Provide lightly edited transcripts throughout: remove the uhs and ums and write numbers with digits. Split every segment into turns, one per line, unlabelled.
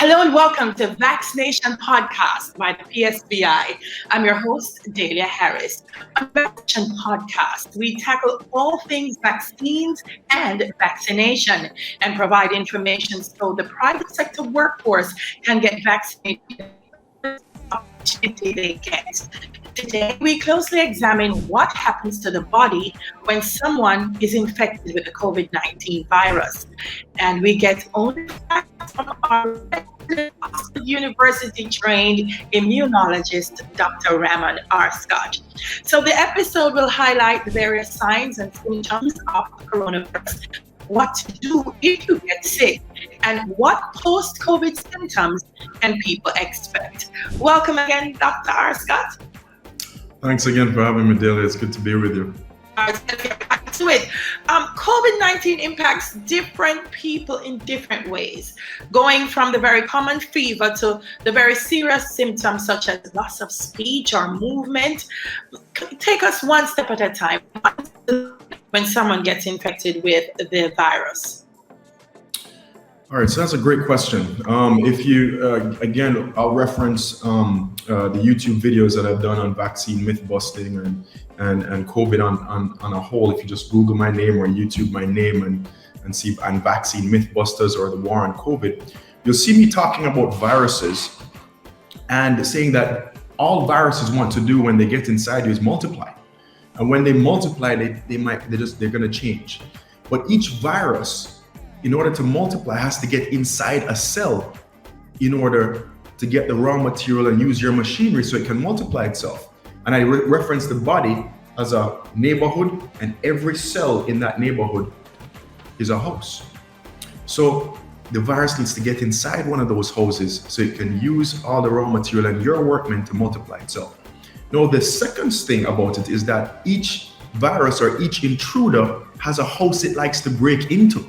Hello and welcome to Vaccination Podcast by the PSVI. I'm your host, Delia Harris. On Vaccination Podcast, we tackle all things vaccines and vaccination and provide information so the private sector workforce can get vaccinated opportunity they get. Today, we closely examine what happens to the body when someone is infected with the COVID-19 virus. And we get only facts from our Oxford University-trained immunologist, Dr. Ramon R. Scott. So the episode will highlight the various signs and symptoms of coronavirus, what to do if you get sick, and what post-COVID symptoms can people expect. Welcome again, Dr. R. Scott.
Thanks again for having me, Delia. It's good to be with you.
Let's get back to it. COVID-19 impacts different people in different ways, going from the very common fever to the very serious symptoms such as loss of speech or movement. Take us one step at a time when someone gets infected with the virus.
All right, so that's a great question. If you, again, I'll reference the YouTube videos that I've done on vaccine myth busting and COVID on a whole. If you just Google my name or YouTube my name and see and vaccine myth busters or the war on COVID, you'll see me talking about viruses and saying that all viruses want to do when they get inside you is multiply. And when they multiply, they're going to change. But each virus, in order to multiply, has to get inside a cell in order to get the raw material and use your machinery so it can multiply itself. And I reference the body as a neighborhood, and every cell in that neighborhood is a house. So the virus needs to get inside one of those houses so it can use all the raw material and your workmen to multiply itself. Now, the second thing about it is that each virus or each intruder has a house it likes to break into.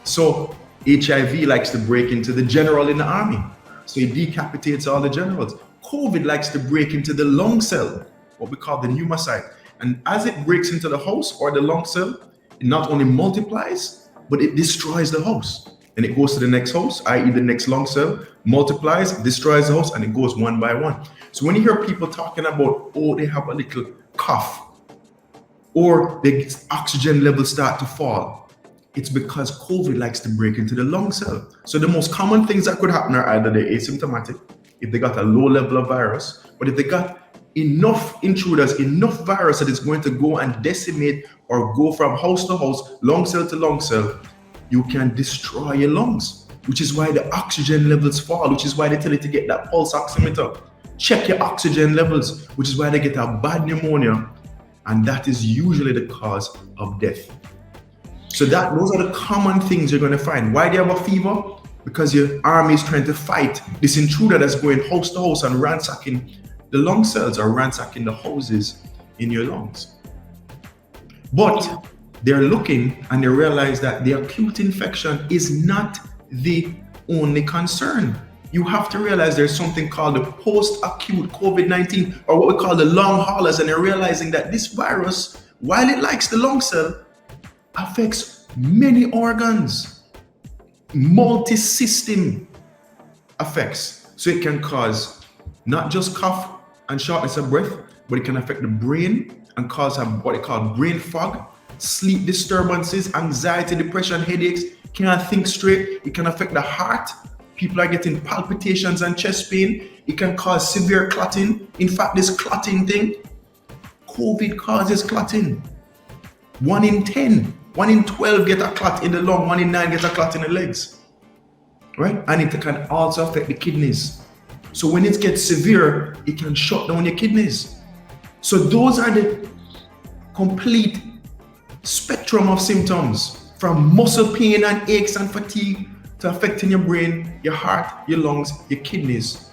So HIV likes to break into the general in the army. So it decapitates all the generals. COVID likes to break into the lung cell, what we call the pneumocyte. And as it breaks into the host or the lung cell, it not only multiplies, but it destroys the host. And it goes to the next host, i.e. the next lung cell, multiplies, destroys the host, and it goes one by one. So when you hear people talking about, oh, they have a little cough, or the oxygen levels start to fall, it's because COVID likes to break into the lung cell. So the most common things that could happen are either they're asymptomatic, if they got a low level of virus, but if they got enough intruders, enough virus that is going to go and decimate or go from house to house, lung cell to lung cell, you can destroy your lungs, which is why the oxygen levels fall, which is why they tell you to get that pulse oximeter. Check your oxygen levels, which is why they get a bad pneumonia, and that is usually the cause of death. So those are the common things you're going to find. Why do you have a fever? Because your army is trying to fight this intruder that's going house to house and ransacking the lung cells or ransacking the houses in your lungs. But they're looking and they realize that the acute infection is not the only concern. You have to realize there's something called the post-acute COVID-19, or what we call the long haulers, and they're realizing that this virus, while it likes the lung cell, affects many organs, multi-system effects. So it can cause not just cough and shortness of breath, but it can affect the brain and cause what they call brain fog, sleep disturbances, anxiety, depression, headaches, can't think straight. It can affect the heart. People are getting palpitations and chest pain. It can cause severe clotting. In fact, this clotting thing, COVID causes clotting. 1 in 10. 1 in 12 get a clot in the lung, 1 in 9 get a clot in the legs, right? And it can also affect the kidneys. So when it gets severe, it can shut down your kidneys. So those are the complete spectrum of symptoms, from muscle pain and aches and fatigue to affecting your brain, your heart, your lungs, your kidneys,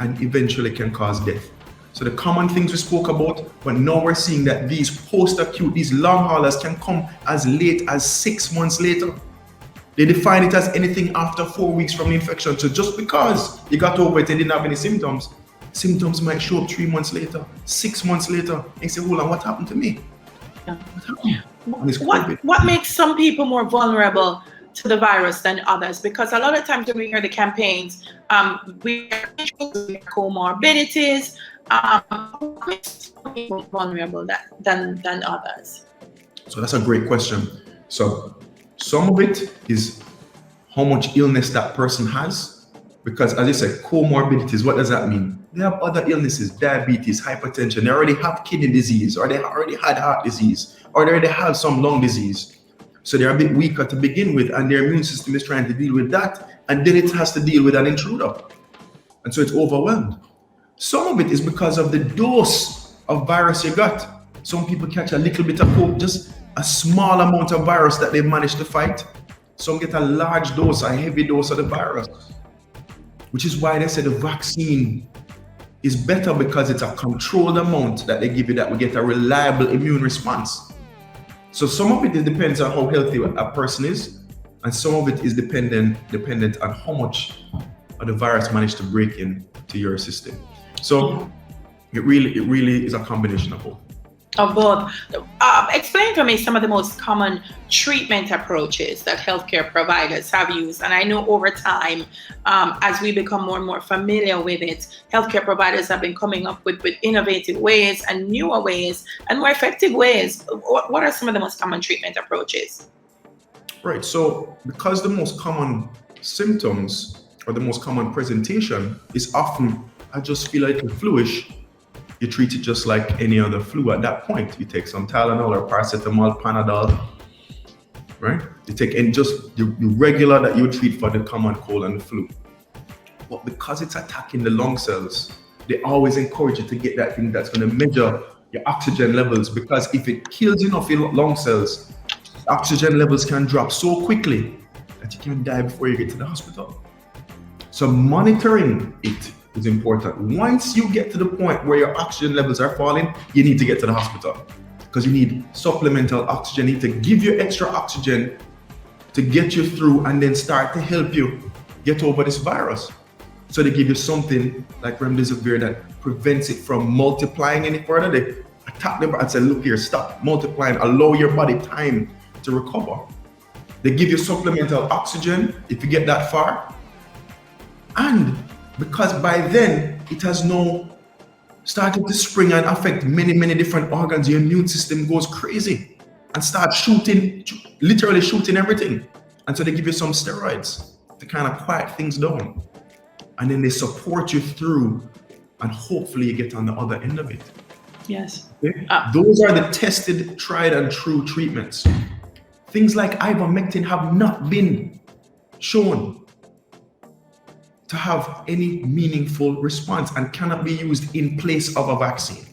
and eventually can cause death. So the common things we spoke about, but now we're seeing that these post-acute, these long haulers can come as late as 6 months later. They define it as anything after 4 weeks from the infection. So just because you got over it and didn't have any symptoms, symptoms might show up 3 months later, 6 months later, and you say, hold on, what happened to me? What happened?
What makes some people more vulnerable to the virus than others? Because a lot of times when we hear the campaigns, we are comorbidities, some people vulnerable than others.
So that's a great question. So some of it is how much illness that person has, because as you said, comorbidities, what does that mean? They have other illnesses, diabetes, hypertension, they already have kidney disease, or they already had heart disease, or they already have some lung disease. So they're a bit weaker to begin with, and their immune system is trying to deal with that, and then it has to deal with an intruder. And so it's overwhelmed. Some of it is because of the dose of virus you got. Some people catch a little bit of COVID, just a small amount of virus that they've managed to fight. Some get a large dose, a heavy dose of the virus, which is why they say the vaccine is better, because it's a controlled amount that they give you that will get a reliable immune response. So some of it depends on how healthy a person is, and some of it is dependent on how much of the virus managed to break into your system. So it really is a combination of both.
Of both. Explain to me some of the most common treatment approaches that healthcare providers have used. And I know over time, as we become more and more familiar with it, healthcare providers have been coming up with innovative ways and newer ways and more effective ways. What are some of the most common treatment approaches?
Right. So because the most common symptoms or the most common presentation is often, I just feel a little fluish, you treat it just like any other flu at that point. You take some Tylenol or paracetamol, Panadol, right? You take just the regular that you would treat for the common cold and the flu. But because it's attacking the lung cells, they always encourage you to get that thing that's going to measure your oxygen levels, because if it kills enough your lung cells, oxygen levels can drop so quickly that you can die before you get to the hospital. So monitoring it is important. Once you get to the point where your oxygen levels are falling, you need to get to the hospital, because you need supplemental oxygen. You need to give you extra oxygen to get you through and then start to help you get over this virus. So they give you something like remdesivir that prevents it from multiplying any further. They attack the and say, look here, stop multiplying, allow your body time to recover. They give you supplemental oxygen if you get that far. And because by then it has now started to spring and affect many different organs, your immune system goes crazy and starts literally shooting everything. And so they give you some steroids to kind of quiet things down. And then they support you through, and hopefully you get on the other end of it.
Yes.
Okay? Those are the tested, tried and true treatments. Things like ivermectin have not been shown to have any meaningful response and cannot be used in place of a vaccine.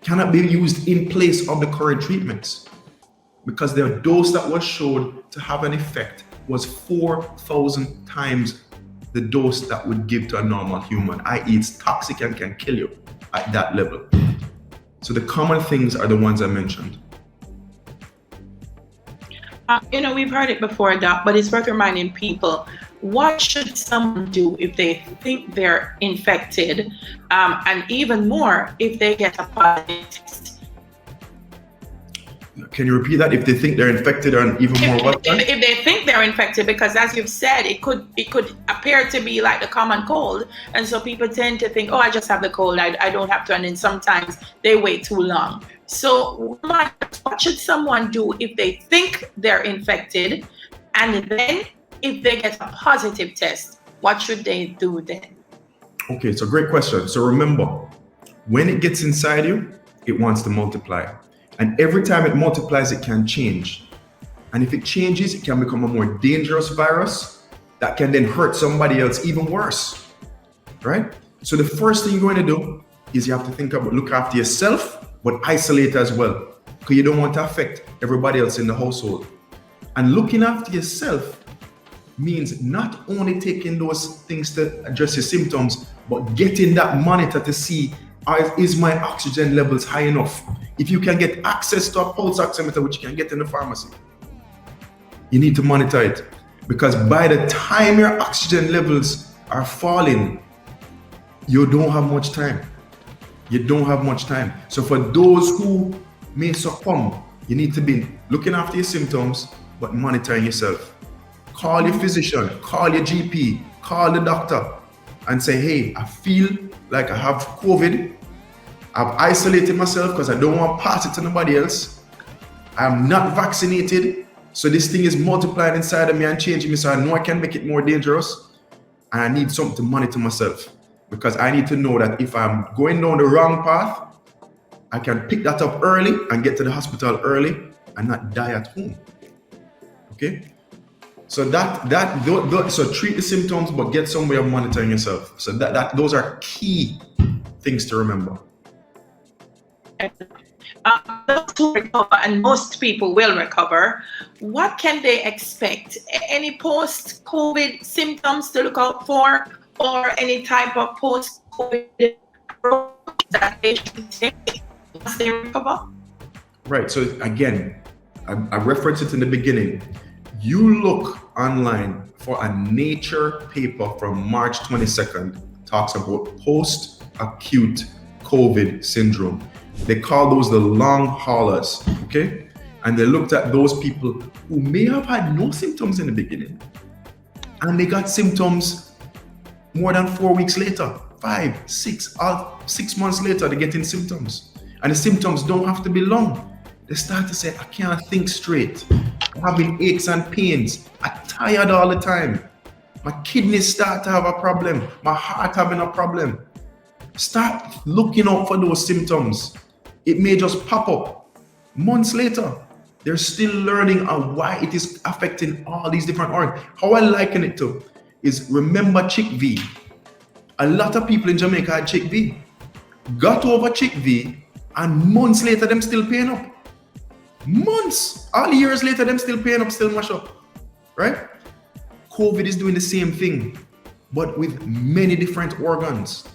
Cannot be used in place of the current treatments, because the dose that was showed to have an effect was 4,000 times the dose that would give to a normal human, i.e. it's toxic and can kill you at that level. So the common things are the ones I mentioned.
We've heard it before, Doc, but it's worth reminding people, what should someone do if they think they're infected, and even more if they get a positive test?
Can you repeat that? If they think they're infected, or even more what?
If they think they're infected, because as you've said, it could appear to be like the common cold, and so people tend to think, oh, I just have the cold, I don't have to, and then sometimes they wait too long. So what should someone do if they think they're infected, and then if they get a positive test, what should they do then? Okay,
it's a great question. So remember, when it gets inside you, it wants to multiply. And every time it multiplies, it can change. And if it changes, it can become a more dangerous virus that can then hurt somebody else even worse, right? So the first thing you're going to do is you have to think about, look after yourself, but isolate as well, because you don't want to affect everybody else in the household. And looking after yourself means not only taking those things to address your symptoms, but getting that monitor to see, is my oxygen levels high enough? If you can get access to a pulse oximeter, which you can get in the pharmacy, you need to monitor it, because by the time your oxygen levels are falling, you don't have much time. You don't have much time. So for those who may succumb, you need to be looking after your symptoms, but monitoring yourself. Call your physician, call your GP, call the doctor and say, hey, I feel like I have COVID. I've isolated myself because I don't want to pass it to nobody else. I'm not vaccinated. So this thing is multiplying inside of me and changing me. So I know I can make it more dangerous. And I need something to monitor myself, because I need to know that if I'm going down the wrong path, I can pick that up early and get to the hospital early and not die at home. Okay? So so treat the symptoms, but get some way of monitoring yourself. So those are key things to remember.
Those who recover, and most people will recover, what can they expect? Any post-COVID symptoms to look out for, or any type of post-COVID approach that they should take once they recover?
Right. So again, I referenced it in the beginning. You look online for a Nature paper from March 22nd, talks about post-acute COVID syndrome. They call those the long haulers, okay? And they looked at those people who may have had no symptoms in the beginning, and they got symptoms more than 4 weeks later, 5, 6, 6 months later, they're getting symptoms. And the symptoms don't have to be long. They start to say, I can't think straight. I'm having aches and pains. I'm tired all the time. My kidneys start to have a problem. My heart having a problem. Start looking out for those symptoms. It may just pop up months later. They're still learning on why it is affecting all these different organs. How I liken it to is, remember chick V. A lot of people in Jamaica had chick V. Got over chick V, and months later, them still paying up. Months, all years later, them still paying up, still mash up, right? COVID is doing the same thing, but with many different organs,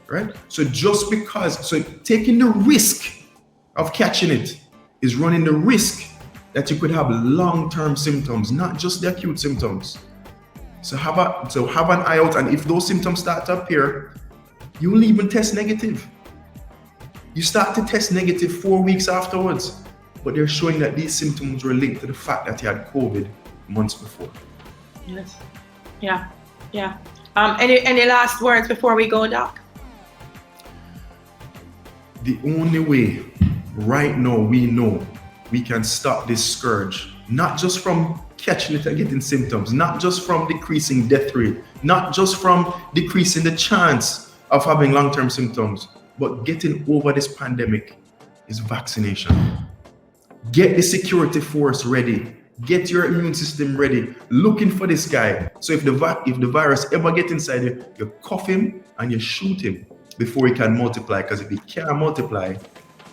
right? So taking the risk of catching it is running the risk that you could have long-term symptoms, not just the acute symptoms. So have an eye out, and if those symptoms start to appear, you will even test negative. You start to test negative 4 weeks afterwards, but they're showing that these symptoms were linked to the fact that you had COVID months before.
Yes. Yeah. Any last words before we go, Doc?
The only way right now we know we can stop this scourge, not just from catching it and getting symptoms, not just from decreasing death rate, not just from decreasing the chance of having long-term symptoms, but getting over this pandemic, is vaccination. Get the security force ready. Get your immune system ready, looking for this guy. So if the virus ever gets inside you, you cuff him and you shoot him before he can multiply. Because if he can't multiply,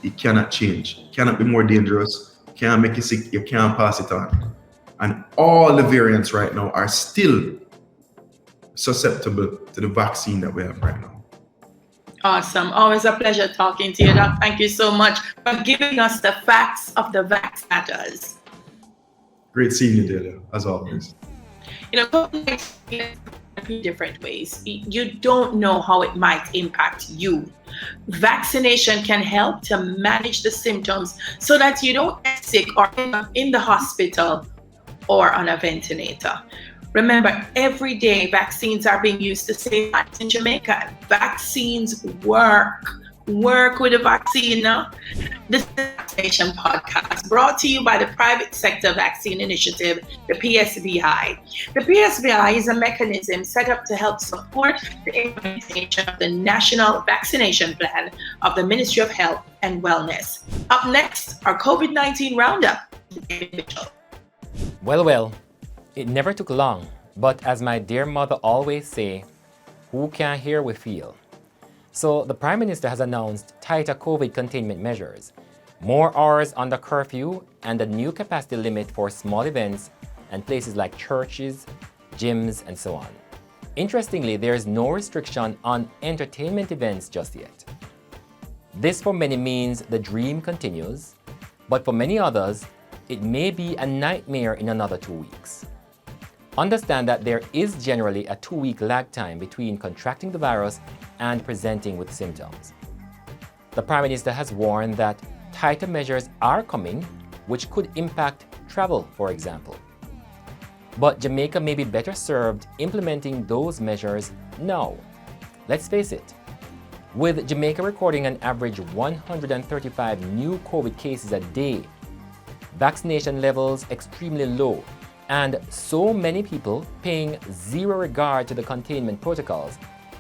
he cannot change, cannot be more dangerous, can't make you sick, you can't pass it on. And all the variants right now are still susceptible to the vaccine that we have right now.
Awesome. Always a pleasure talking to you, Doc. Thank you so much for giving us the facts of the VAX matters.
Great seeing you, Delia, as always.
COVID-19 in different ways. You don't know how it might impact you. Vaccination can help to manage the symptoms so that you don't get sick or end up in the hospital or on a ventilator. Remember, every day vaccines are being used to save lives in Jamaica. Vaccines work. Work with a vaccine now. This is the Vaccination Podcast, brought to you by the Private Sector Vaccine Initiative, the PSVI. The PSVI is a mechanism set up to help support the implementation of the National Vaccination Plan of the Ministry of Health and Wellness. Up next, our COVID-19 Roundup.
Well, it never took long, but as my dear mother always say, who can hear we feel. So the Prime Minister has announced tighter COVID containment measures, more hours under curfew, and a new capacity limit for small events and places like churches, gyms, and so on. Interestingly, there is no restriction on entertainment events just yet. This for many means the dream continues, but for many others, it may be a nightmare in another 2 weeks. Understand that there is generally a 2-week lag time between contracting the virus and presenting with symptoms. The Prime Minister has warned that tighter measures are coming, which could impact travel, for example. but Jamaica may be better served implementing those measures now. Let's face it, with Jamaica recording an average 135 new COVID cases a day, vaccination levels extremely low, and so many people paying zero regard to the containment protocols,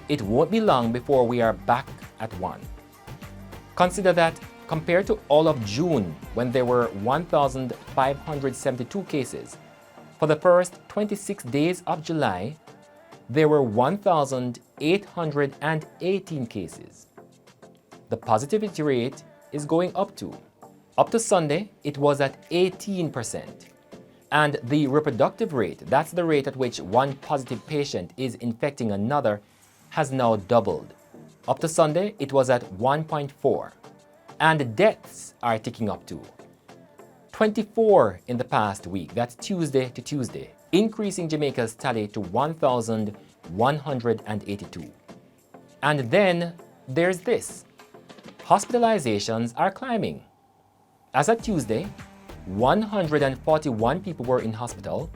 it won't be long before we are back at one. Consider that compared to all of June, when there were 1,572 cases, for the first 26 days of July, there were 1,818 cases. The positivity rate is going up too. Up to Sunday, it was at 18%. And the reproductive rate, that's the rate at which one positive patient is infecting another, has now doubled. Up to Sunday, it was at 1.4. And deaths are ticking up too. 24 in the past week, that's Tuesday to Tuesday, increasing Jamaica's tally to 1,182. And then there's this. Hospitalizations are climbing. As of Tuesday, 141 people were in hospital,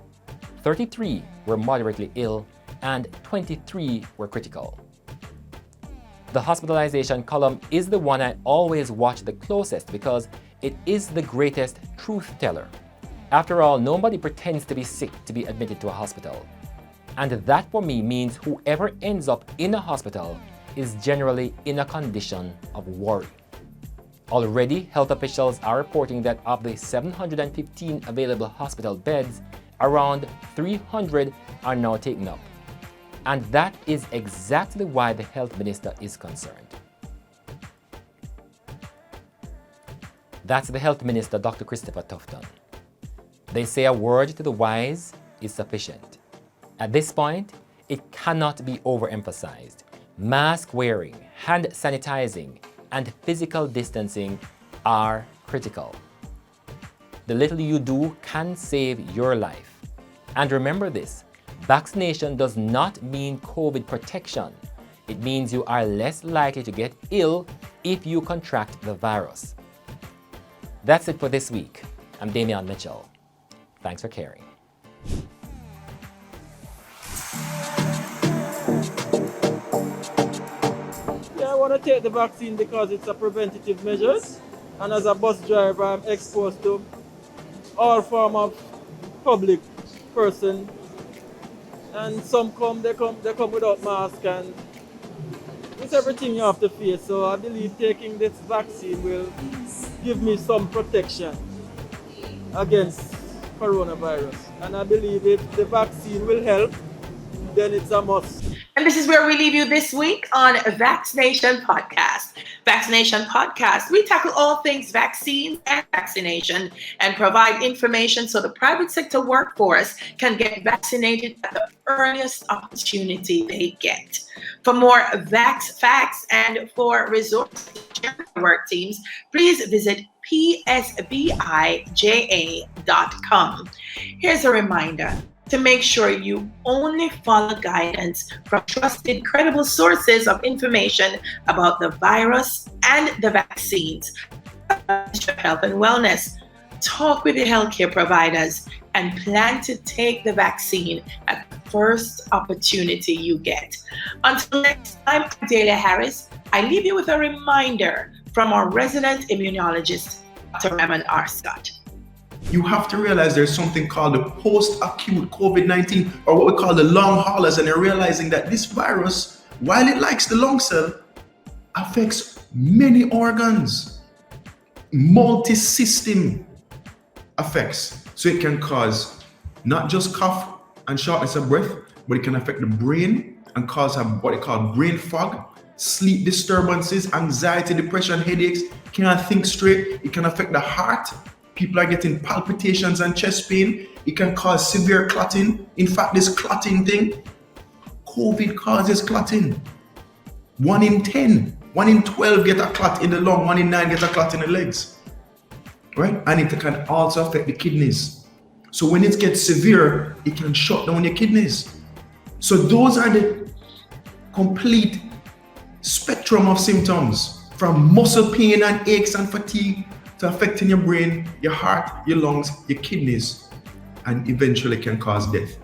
33 were moderately ill, and 23 were critical. The hospitalization column is the one I always watch the closest because it is the greatest truth teller. After all, nobody pretends to be sick to be admitted to a hospital. And that for me means whoever ends up in a hospital is generally in a condition of worry. Already, health officials are reporting that of the 715 available hospital beds, around 300 are now taken up. And that is exactly why the health minister is concerned. That's the health minister, Dr. Christopher Tufton. They say a word to the wise is sufficient. At this point, it cannot be overemphasized. Mask wearing, hand sanitizing, and physical distancing are critical. The little you do can save your life. And remember this, vaccination does not mean COVID protection. It means you are less likely to get ill if you contract the virus. That's it for this week. I'm Damian Mitchell. Thanks for caring.
I want to take the vaccine because it's a preventative measure, and as a bus driver I'm exposed to all form of public person, and some come without mask, and it's everything you have to face. So I believe taking this vaccine will give me some protection against coronavirus, and I believe if the vaccine will help, then it's a must.
And this is where we leave you this week on Vaccination Podcast. Vaccination Podcast, we tackle all things vaccines and vaccination and provide information so the private sector workforce can get vaccinated at the earliest opportunity they get. For more VAX facts and for resources to work teams, please visit PSVIJA.com. Here's a reminder to make sure you only follow guidance from trusted, credible sources of information about the virus and the vaccines. Health and wellness. Talk with your healthcare providers and plan to take the vaccine at the first opportunity you get. Until next time, I'm Delia Harris. I leave you with a reminder from our resident immunologist, Dr. Raymond R. Scott.
You have to realize there's something called the post-acute COVID-19, or what we call the long haulers, and they're realizing that this virus, while it likes the lung cell, affects many organs, multi-system effects. So it can cause not just cough and shortness of breath, but it can affect the brain and cause what they call brain fog, sleep disturbances, anxiety, depression, headaches, cannot think straight. It can affect the heart. People are getting palpitations and chest pain. It can cause severe clotting. In fact, this clotting thing, COVID causes clotting. 1 in 10, 1 in 12 get a clot in the lung, 1 in 9 get a clot in the legs, right? And it can also affect the kidneys. So when it gets severe, it can shut down your kidneys. So those are the complete spectrum of symptoms, from muscle pain and aches and fatigue to affecting your brain, your heart, your lungs, your kidneys. and eventually can cause death.